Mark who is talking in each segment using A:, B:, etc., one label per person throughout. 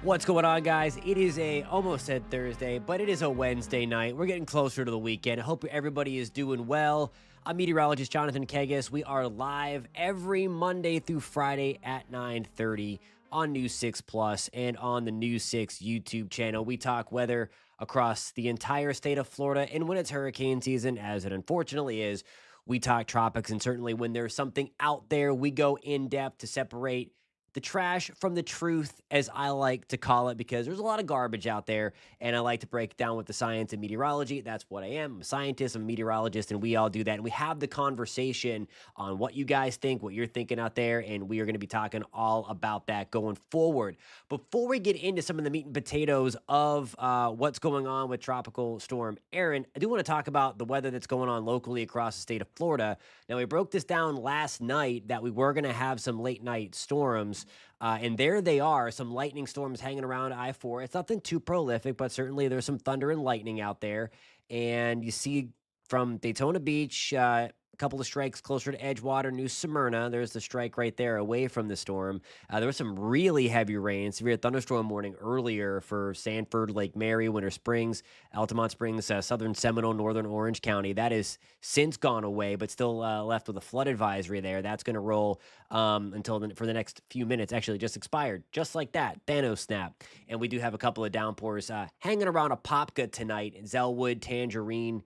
A: What's going on, guys? It is almost said Thursday, but it is a Wednesday night. We're getting closer to the weekend. I hope everybody is doing well. I'm meteorologist Jonathan Kegges. We are live every Monday through Friday at 9:30 on News 6 Plus and on the News 6 YouTube channel. We talk weather across the entire state of Florida, and when it's hurricane season, as it unfortunately is, we talk tropics. And certainly when there's something out there, we go in depth to separate the trash from the truth, as I like to call it, because there's a lot of garbage out there, and I like to break it down with the science and meteorology. That's what I am. I'm a scientist, I'm a meteorologist, and we all do that. And we have the conversation on what you guys think, what you're thinking out there, and we are going to be talking all about that going forward. Before we get into some of the meat and potatoes of what's going on with Tropical Storm Erin, I do want to talk about the weather that's going on locally across the state of Florida. Now, we broke this down last night that we were going to have some late night storms. And there they are, some lightning storms hanging around I-4. It's nothing too prolific, but certainly there's some thunder and lightning out there. And you see from Daytona Beach, a couple of strikes closer to Edgewater, New Smyrna. There's the strike right there away from the storm. There was some really heavy rain, severe thunderstorm warning earlier for Sanford, Lake Mary, Winter Springs, Altamont Springs, Southern Seminole, Northern Orange County. That has since gone away, but still left with a flood advisory there. That's going to roll for the next few minutes. Actually, just expired, just like that. Thanos snap. And we do have a couple of downpours hanging around Apopka tonight, Zellwood, Tangerine,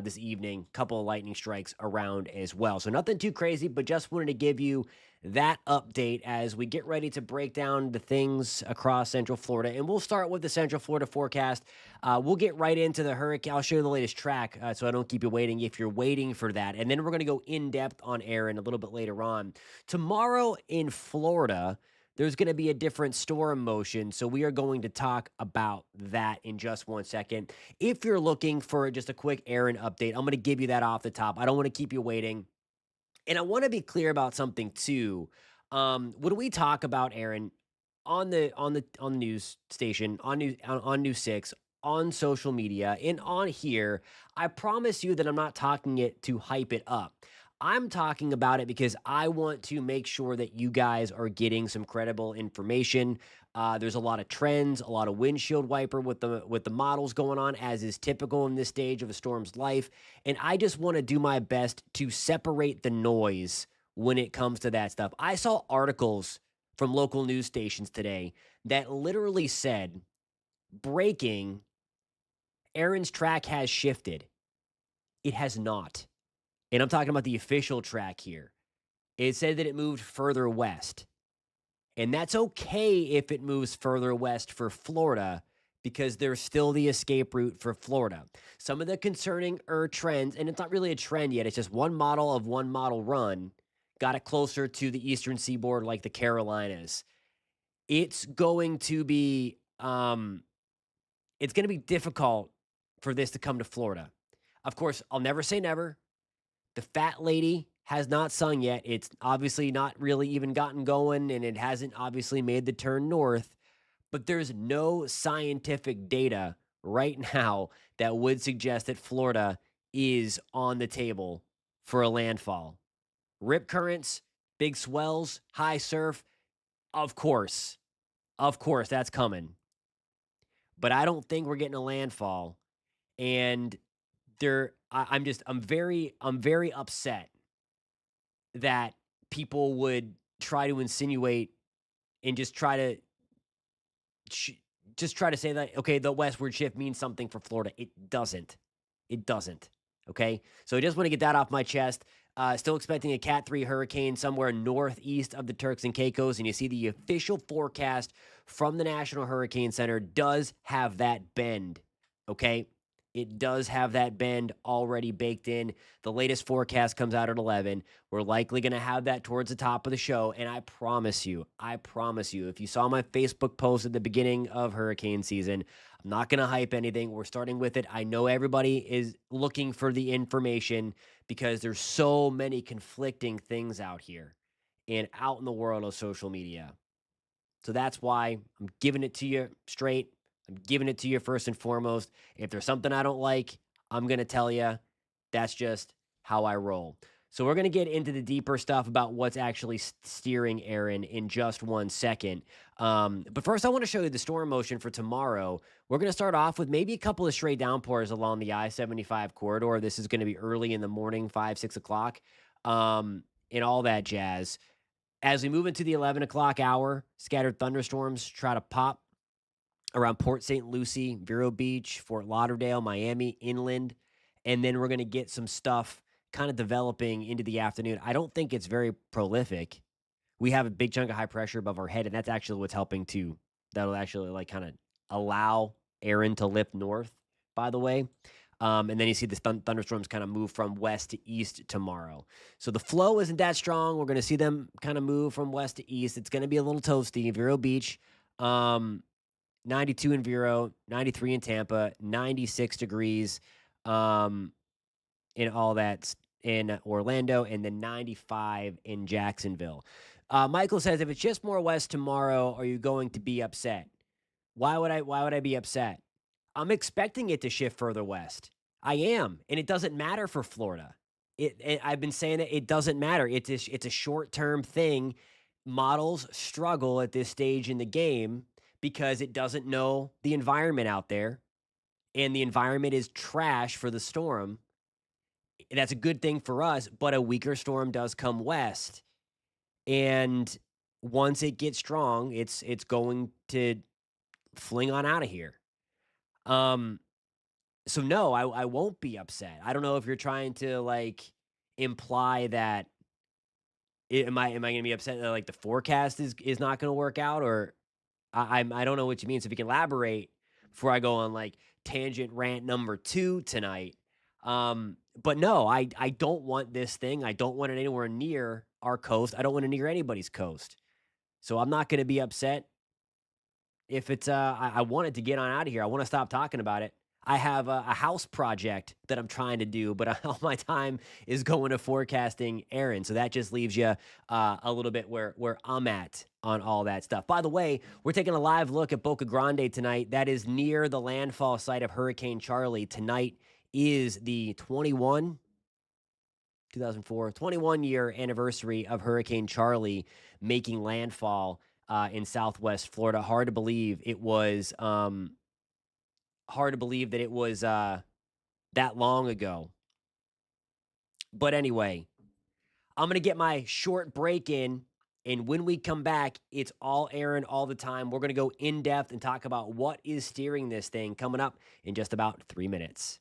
A: this evening. Couple of lightning strikes around as well. So nothing too crazy, but just wanted to give you that update as we get ready to break down the things across Central Florida. And we'll start with the Central Florida forecast. We'll get right into the hurricane. I'll show you the latest track so I don't keep you waiting if you're waiting for that. And then we're going to go in depth on Erin a little bit later on. Tomorrow in Florida, there's going to be a different storm motion, so we are going to talk about that in just 1 second. If you're looking for just a quick Erin update, I'm going to give you that off the top. I don't want to keep you waiting. And I want to be clear about something too. When we talk about Erin on the news station, on News 6, on social media, and on here, I promise you that I'm not talking it to hype it up. I'm talking about it because I want to make sure that you guys are getting some credible information. There's a lot of trends, a lot of windshield wiper with the models going on, as is typical in this stage of a storm's life. And I just want to do my best to separate the noise when it comes to that stuff. I saw articles from local news stations today that literally said, breaking, Erin's track has shifted. It has not. And I'm talking about the official track here. It said that it moved further west. And that's okay if it moves further west for Florida, because there's still the escape route for Florida. Some of the concerning trends, and it's not really a trend yet, it's just one model run, got it closer to the eastern seaboard like the Carolinas. It's going to be difficult for this to come to Florida. Of course, I'll never say never. The fat lady has not sung yet. It's obviously not really even gotten going, and it hasn't obviously made the turn north. But there's no scientific data right now that would suggest that Florida is on the table for a landfall. Rip currents, big swells, high surf, of course, that's coming. But I don't think we're getting a landfall, and I'm very upset that people would try to insinuate and just try to say that, okay, the westward shift means something for Florida. It doesn't. Okay, so I just want to get that off my chest. Still expecting a Cat 3 hurricane somewhere northeast of the Turks and Caicos, and you see the official forecast from the National Hurricane Center does have that bend. Okay, it does have that bend already baked in. The latest forecast comes out at 11. We're likely going to have that towards the top of the show. And I promise you, if you saw my Facebook post at the beginning of hurricane season, I'm not going to hype anything. We're starting with it. I know everybody is looking for the information because there's so many conflicting things out here and out in the world of social media. So that's why I'm giving it to you straight. I'm giving it to you first and foremost. If there's something I don't like, I'm going to tell you. That's just how I roll. So we're going to get into the deeper stuff about what's actually steering Erin in just 1 second. But first, I want to show you the storm motion for tomorrow. We're going to start off with maybe a couple of stray downpours along the I-75 corridor. This is going to be early in the morning, 5, 6 o'clock, and all that jazz. As we move into the 11 o'clock hour, scattered thunderstorms try to pop around Port St. Lucie, Vero Beach, Fort Lauderdale, Miami, inland. And then we're going to get some stuff kind of developing into the afternoon. I don't think it's very prolific. We have a big chunk of high pressure above our head, and that's actually what's helping to, that'll actually like kind of allow Erin to lift north, by the way. And then you see the thunderstorms kind of move from west to east tomorrow. So the flow isn't that strong. We're going to see them kind of move from west to east. It's going to be a little toasty. Vero Beach, 92 in Vero, 93 in Tampa, 96 degrees in all that in Orlando, and then 95 in Jacksonville. Michael says, if it's just more west tomorrow, are you going to be upset? Why would I be upset? I'm expecting it to shift further west. I am, and it doesn't matter for Florida. I've been saying that it doesn't matter. It's a short-term thing. Models struggle at this stage in the game because it doesn't know the environment out there, and the environment is trash for the storm. That's a good thing for us, but a weaker storm does come west, and once it gets strong, it's going to fling on out of here. So no, I won't be upset. I don't know if you're trying to like imply that am I gonna be upset that like the forecast is not gonna work out, or I don't know what you mean. So if you can elaborate before I go on like tangent rant number 2 tonight. But no, I don't want this thing. I don't want it anywhere near our coast. I don't want it near anybody's coast. So I'm not gonna be upset if it's I want it to get on out of here. I want to stop talking about it. I have a house project that I'm trying to do, but all my time is going to forecasting Erin. So that just leaves you a little bit where I'm at on all that stuff. By the way, we're taking a live look at Boca Grande tonight. That is near the landfall site of Hurricane Charlie. Tonight is the 2004, 21-year anniversary of Hurricane Charlie making landfall in Southwest Florida. Hard to believe it was that long ago. But anyway, I'm going to get my short break in, and when we come back, it's all Erin all the time. We're going to go in depth and talk about what is steering this thing coming up in just about 3 minutes.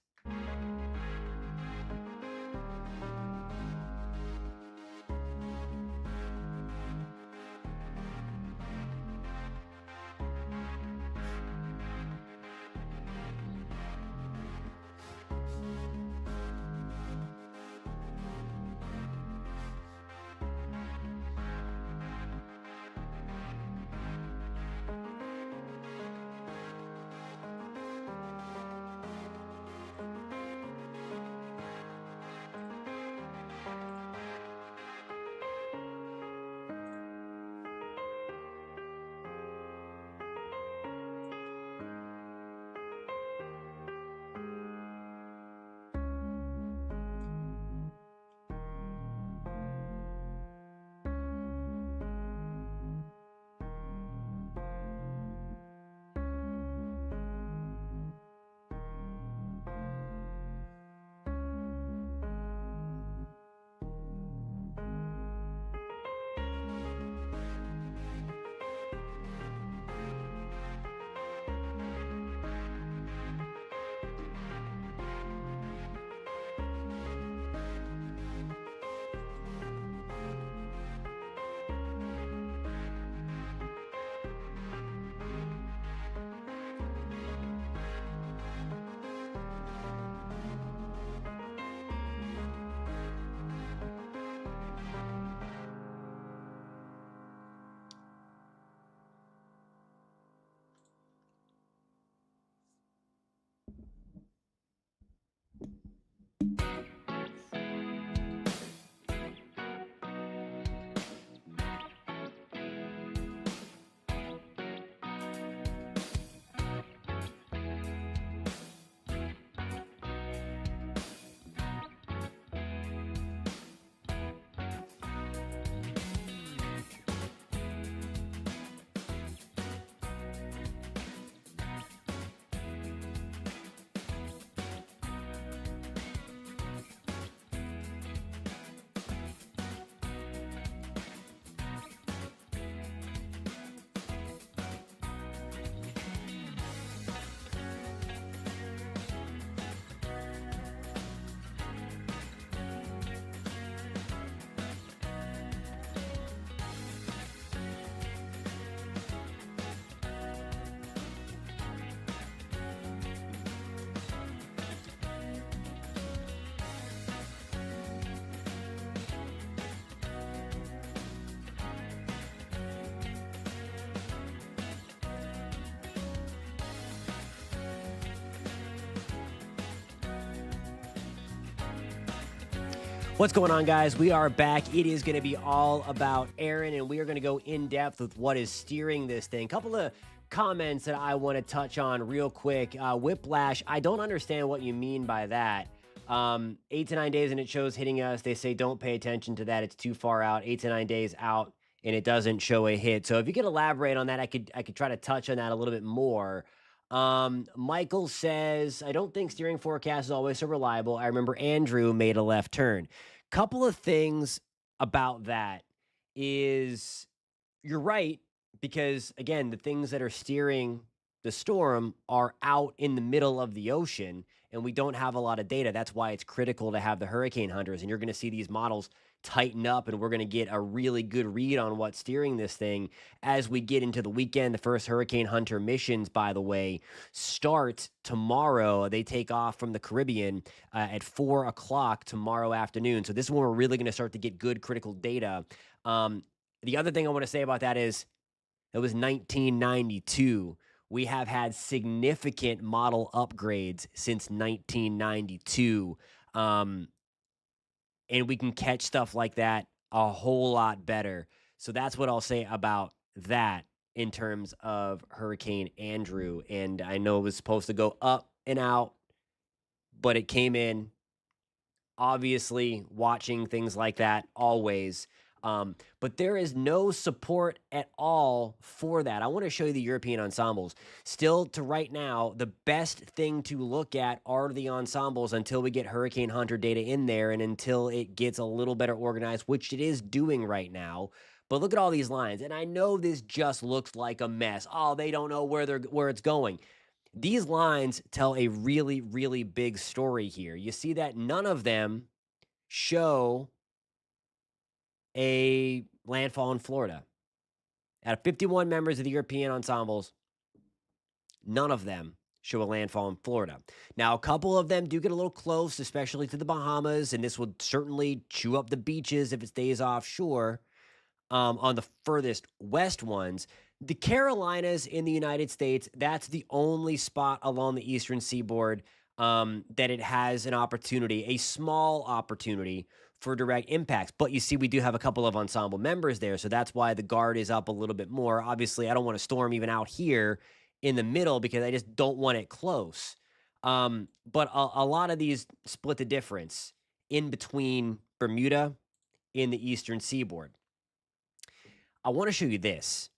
A: What's going on, guys? We are back. It is going to be all about Erin, and we are going to go in depth with what is steering this thing. Couple of comments that I want to touch on real quick. Whiplash, I don't understand what you mean by that. 8 to 9 days and it shows hitting us. They say don't pay attention to that. It's too far out. 8 to 9 days out and it doesn't show a hit. So if you could elaborate on that, I could try to touch on that a little bit more. Michael says, I don't think steering forecast is always so reliable. I remember Andrew made a left turn. Couple of things about that is you're right, because again, the things that are steering the storm are out in the middle of the ocean and we don't have a lot of data. That's why it's critical to have the hurricane hunters, and you're going to see these models tighten up and we're going to get a really good read on what's steering this thing as we get into the weekend. The first hurricane hunter missions, by the way, start tomorrow. They take off from the Caribbean at 4 o'clock tomorrow afternoon. So this is when we're really going to start to get good critical data. The other thing I want to say about that is it was 1992. We have had significant model upgrades since 1992. And we can catch stuff like that a whole lot better. So that's what I'll say about that in terms of Hurricane Andrew. And I know it was supposed to go up and out, but it came in. Obviously, watching things like that always. But there is no support at all for that. I want to show you the European ensembles. Still, to right now, the best thing to look at are the ensembles until we get Hurricane Hunter data in there and until it gets a little better organized, which it is doing right now. But look at all these lines. And I know this just looks like a mess. Oh, they don't know where it's going. These lines tell a really, really big story here. You see that none of them show a landfall in Florida. Out of 51 members of the European ensembles, none of them show a landfall in Florida. Now, a couple of them do get a little close, especially to the Bahamas, and this would certainly chew up the beaches if it stays offshore. On the furthest west ones, the Carolinas in the United States, that's the only spot along the eastern seaboard that it has an opportunity, a small opportunity for direct impacts. But you see, we do have a couple of ensemble members there, so that's why the guard is up a little bit more. Obviously, I don't want to storm even out here in the middle because I just don't want it close. But a lot of these split the difference in between Bermuda in the eastern seaboard. I want to show you this.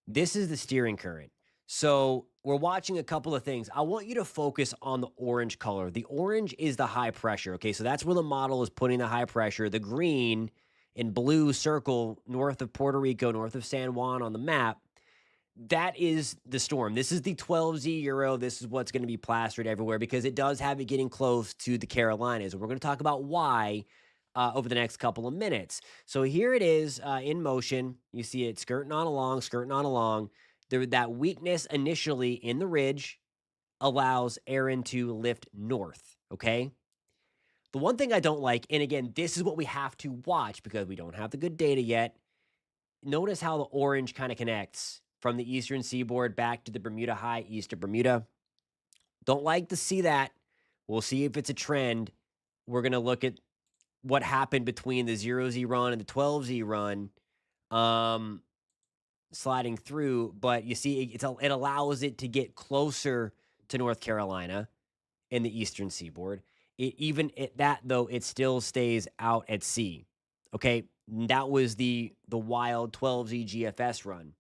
A: This is the steering current. So we're watching a couple of things. I want you to focus on the orange color. The orange is the high pressure. Okay, so that's where the model is putting the high pressure. The green and blue circle north of Puerto Rico, north of San Juan on the map, that is the storm. This is the 12Z Euro. This is what's going to be plastered everywhere because it does have it getting close to the Carolinas. And we're going to talk about why over the next couple of minutes. So here it is in motion. You see it skirting on along. That weakness initially in the ridge allows Erin to lift north, okay? The one thing I don't like, and again, this is what we have to watch because we don't have the good data yet. Notice how the orange kind of connects from the eastern seaboard back to the Bermuda High, east of Bermuda. Don't like to see that. We'll see if it's a trend. We're going to look at what happened between the 0Z run and the 12Z run sliding through. But you see, it allows it to get closer to North Carolina in the eastern seaboard. Even at that, though, it still stays out at sea. Okay, that was the wild 12Z GFS run.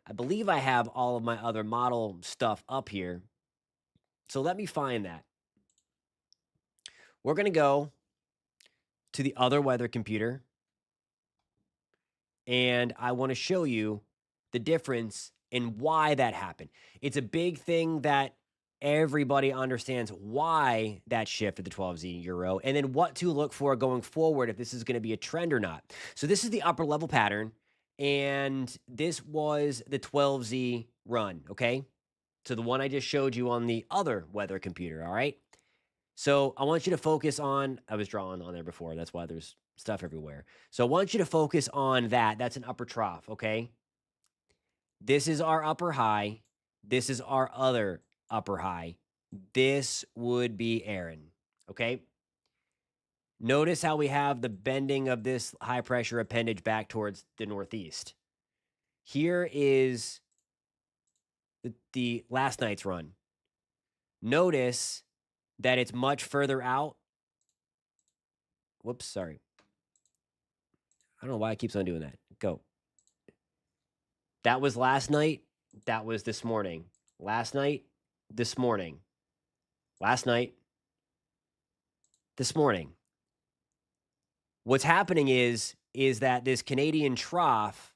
A: I believe I have all of my other model stuff up here. So let me find that. We're going to go to the other weather computer. And I want to show you the difference and why that happened. It's a big thing that everybody understands why that shift at the 12Z Euro and then what to look for going forward if this is going to be a trend or not. So this is the upper level pattern. And this was the 12Z run, okay? So the one I just showed you on the other weather computer, all right? So I want you to focus on, I was drawing on there before, that's why there's stuff everywhere. So I want you to focus on that. That's an upper trough, okay? This is our upper high. This is our other upper high. This would be Erin, okay? Notice how we have the bending of this high pressure appendage back towards the northeast. Here is the last night's run. Notice that it's much further out. Whoops, sorry. I don't know why it keeps on doing that. Go. That was last night. That was this morning. Last night, this morning. Last night, this morning. What's happening is that this Canadian trough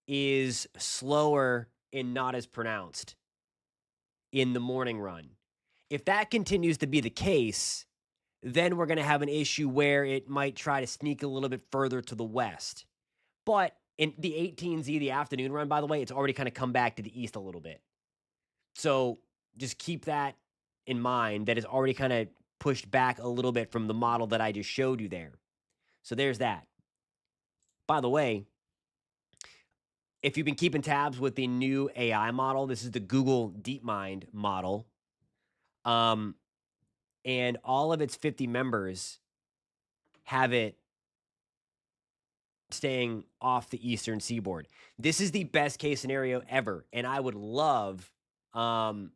A: is slower and not as pronounced in the morning run. If that continues to be the case, then we're going to have an issue where it might try to sneak a little bit further to the west. But in the 18Z, the afternoon run, by the way, it's already kind of come back to the east a little bit. So just keep that in mind, that it's already kind of pushed back a little bit from the model that I just showed you there. So there's that. By the way, if you've been keeping tabs with the new AI model, this is the Google DeepMind model. And all of its 50 members have it staying off the eastern seaboard. This is the best case scenario ever, and I would love all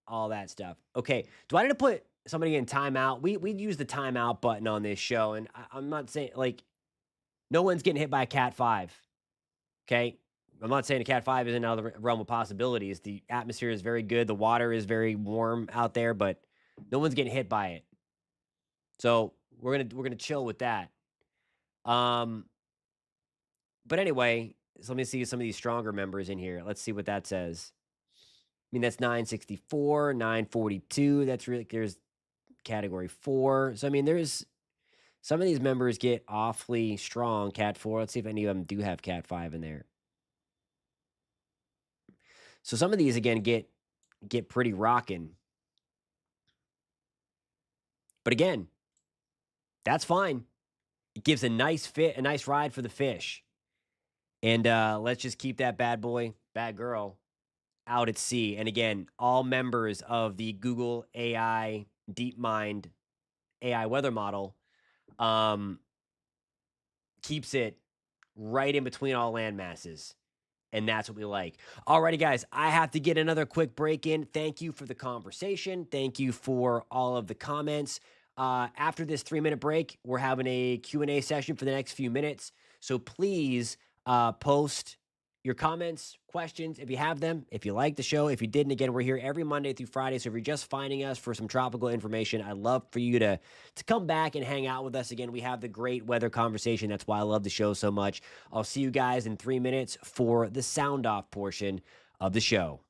A: that stuff. Okay, do I need to put somebody in timeout? We use the timeout button on this show, and I'm not saying, like, no one's getting hit by a Cat 5, okay? I'm not saying a Cat 5 isn't out of the realm of possibilities. The atmosphere is very good. The water is very warm out there, but no one's getting hit by it. So we're gonna chill with that. But anyway, so let me see some of these stronger members in here. Let's see what that says. I mean, that's 964, 942. That's really, there's category 4. So I mean, there's some of these members get awfully strong. Cat 4. Let's see if any of them do have Cat 5 in there. So some of these again get pretty rocking. But again, that's fine. It gives a nice ride for the fish. And let's just keep that bad boy, bad girl out at sea. And again, all members of the Google AI DeepMind AI weather model keeps it right in between all land masses. And that's what we like. Alrighty, guys, I have to get another quick break in. Thank you for the conversation. Thank you for all of the comments. After this 3-minute break, we're having a Q&A session for the next few minutes. So please post your comments, questions, if you have them, if you like the show. If you didn't, again, we're here every Monday through Friday. So if you're just finding us for some tropical information, I'd love for you to come back and hang out with us again. We have the great weather conversation. That's why I love the show so much. I'll see you guys in 3 minutes for the sound off portion of the show.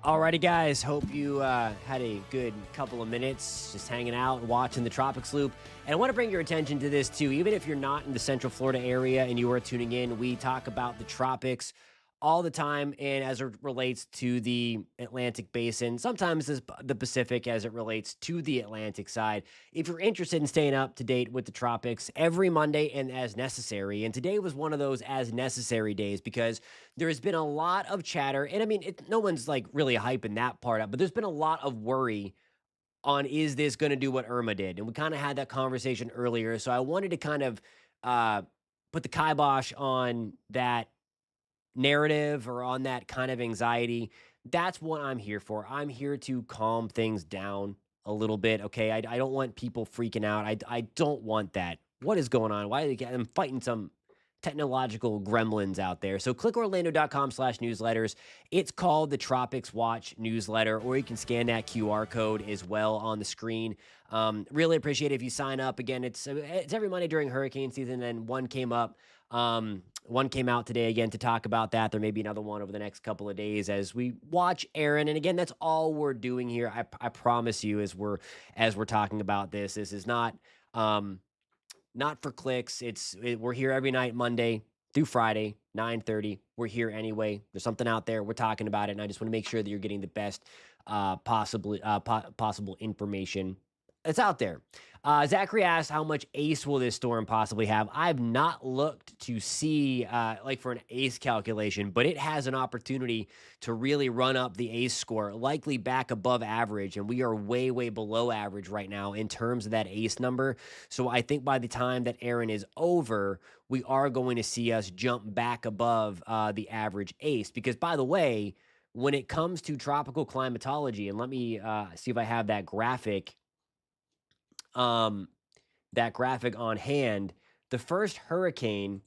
A: Alrighty, guys. Hope you had a good couple of minutes just hanging out and watching the Tropics Loop. And I want to bring your attention to this, too. Even if you're not in the Central Florida area and you are tuning in, we talk about the tropics all the time, and as it relates to the Atlantic basin, sometimes the Pacific as it relates to the Atlantic side. If you're interested in staying up to date with the tropics, every Monday and as necessary, and today was one of those as necessary days because there's been a lot of chatter, and I mean, no one's like really hyping that part up, but there's been a lot of worry on is this going to do what Irma did, and we kind of had that conversation earlier, so I wanted to kind of uh, put the kibosh on that narrative or on that kind of anxiety. That's what I'm here for. I'm here to calm things down a little bit. Okay. I don't want people freaking out. I don't want that. What is going on? Why I'm fighting some technological gremlins out there. So clickorlando.com/newsletters. It's called the Tropics Watch newsletter, or you can scan that QR code as well on the screen. Really appreciate it if you sign up. Again, it's every Monday during hurricane season, and one came up. One came out today again to talk about that. There may be another one over the next couple of days as we watch Erin. And again, that's all we're doing here. I promise you, as we're talking about this, this is not for clicks. We're here every night, Monday through Friday, 9:30. We're here anyway. There's something out there. We're talking about it, and I just want to make sure that you're getting the best possible information that's out there. Zachary asked, how much ace will this storm possibly have? I've not looked to see like for an ace calculation, but it has an opportunity to really run up the ace score, likely back above average. And we are way, way below average right now in terms of that ace number. So I think by the time that Erin is over, we are going to see us jump back above the average ace. Because by the way, when it comes to tropical climatology, and let me see if I have that graphic on hand, the first hurricane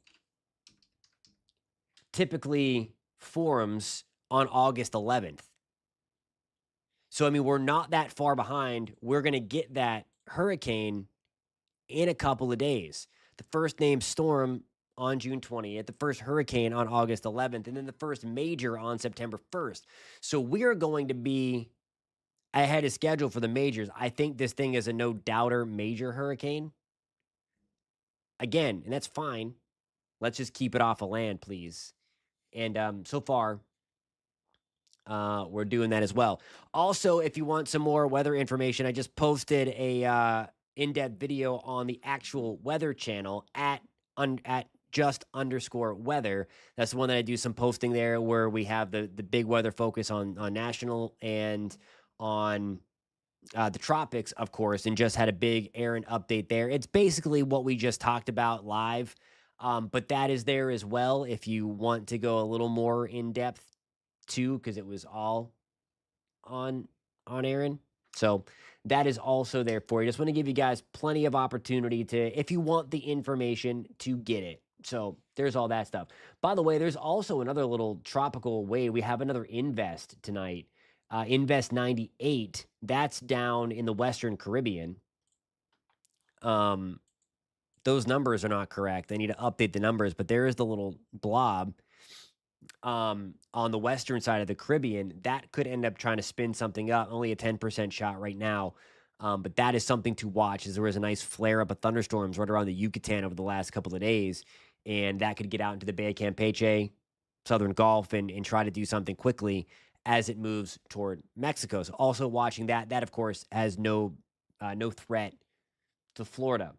A: typically forms on August 11th. So, I mean, we're not that far behind. We're going to get that hurricane in a couple of days. The first named storm on June 20th, the first hurricane on August 11th, and then the first major on September 1st. So we are going to be ahead of schedule for the majors. I think this thing is a no-doubter major hurricane. Again, and that's fine. Let's just keep it off of land, please. And so far, we're doing that as well. Also, if you want some more weather information, I just posted a in-depth video on the actual weather channel at just_weather. That's the one that I do some posting there where we have the big weather focus on national and on the tropics, of course, and just had a big Erin update there. It's basically what we just talked about live, but that is there as well if you want to go a little more in depth too, because it was all on Erin. So that is also there for you. Just want to give you guys plenty of opportunity to, if you want the information, to get it. So there's all that stuff. By the way, there's also another little tropical wave. We have another invest tonight. Invest 98, that's down in the Western Caribbean. Those numbers are not correct. I need to update the numbers, but there is the little blob on the western side of the Caribbean. That could end up trying to spin something up. Only a 10% shot right now. But that is something to watch, as there was a nice flare up of thunderstorms right around the Yucatan over the last couple of days. And that could get out into the Bay of Campeche, Southern Gulf, and try to do something quickly as it moves toward Mexico. So also watching that. That, of course, has no threat to Florida.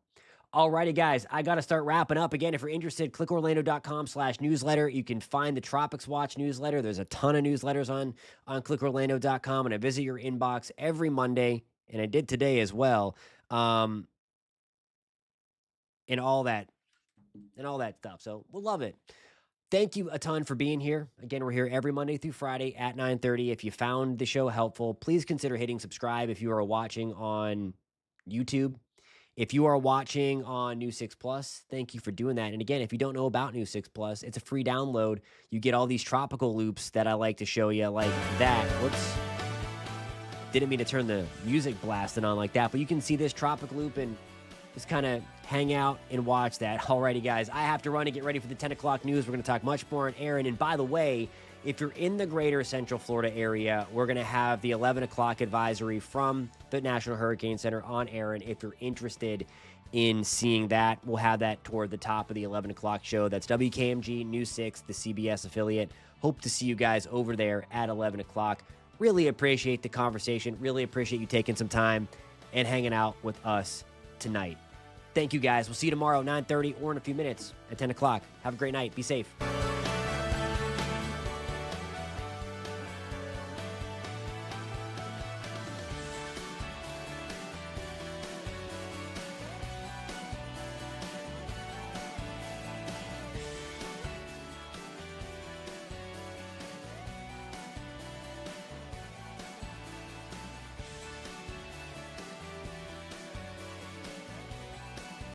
A: Alrighty, guys, I got to start wrapping up. Again, if you're interested, clickorlando.com/newsletter. You can find the Tropics Watch newsletter. There's a ton of newsletters on clickorlando.com, and I visit your inbox every Monday, and I did today as well, and all that stuff. So we'll love it. Thank you a ton for being here. Again, we're here every Monday through Friday at 9:30. If you found the show helpful, please consider hitting subscribe if you are watching on YouTube. If you are watching on New 6 Plus, thank you for doing that. And again, if you don't know about New 6 Plus, it's a free download. You get all these tropical loops that I like to show you, like that. Whoops. Didn't mean to turn the music blasting on like that, but you can see this tropic loop and just kind of hang out and watch that. Alrighty, guys, I have to run and get ready for the 10 o'clock news. We're going to talk much more on Erin. And by the way, If you're in the greater Central Florida area, we're going to have the 11 o'clock advisory from the National Hurricane Center on Erin. If you're interested in seeing that, we'll have that toward the top of the 11 o'clock show. That's WKMG News 6, the CBS affiliate. Hope to see you guys over there at 11 o'clock. Really appreciate the conversation. Really appreciate you taking some time and hanging out with us tonight. Thank you, guys. We'll see you tomorrow, 9:30, or in a few minutes at 10 o'clock. Have a great night. Be safe.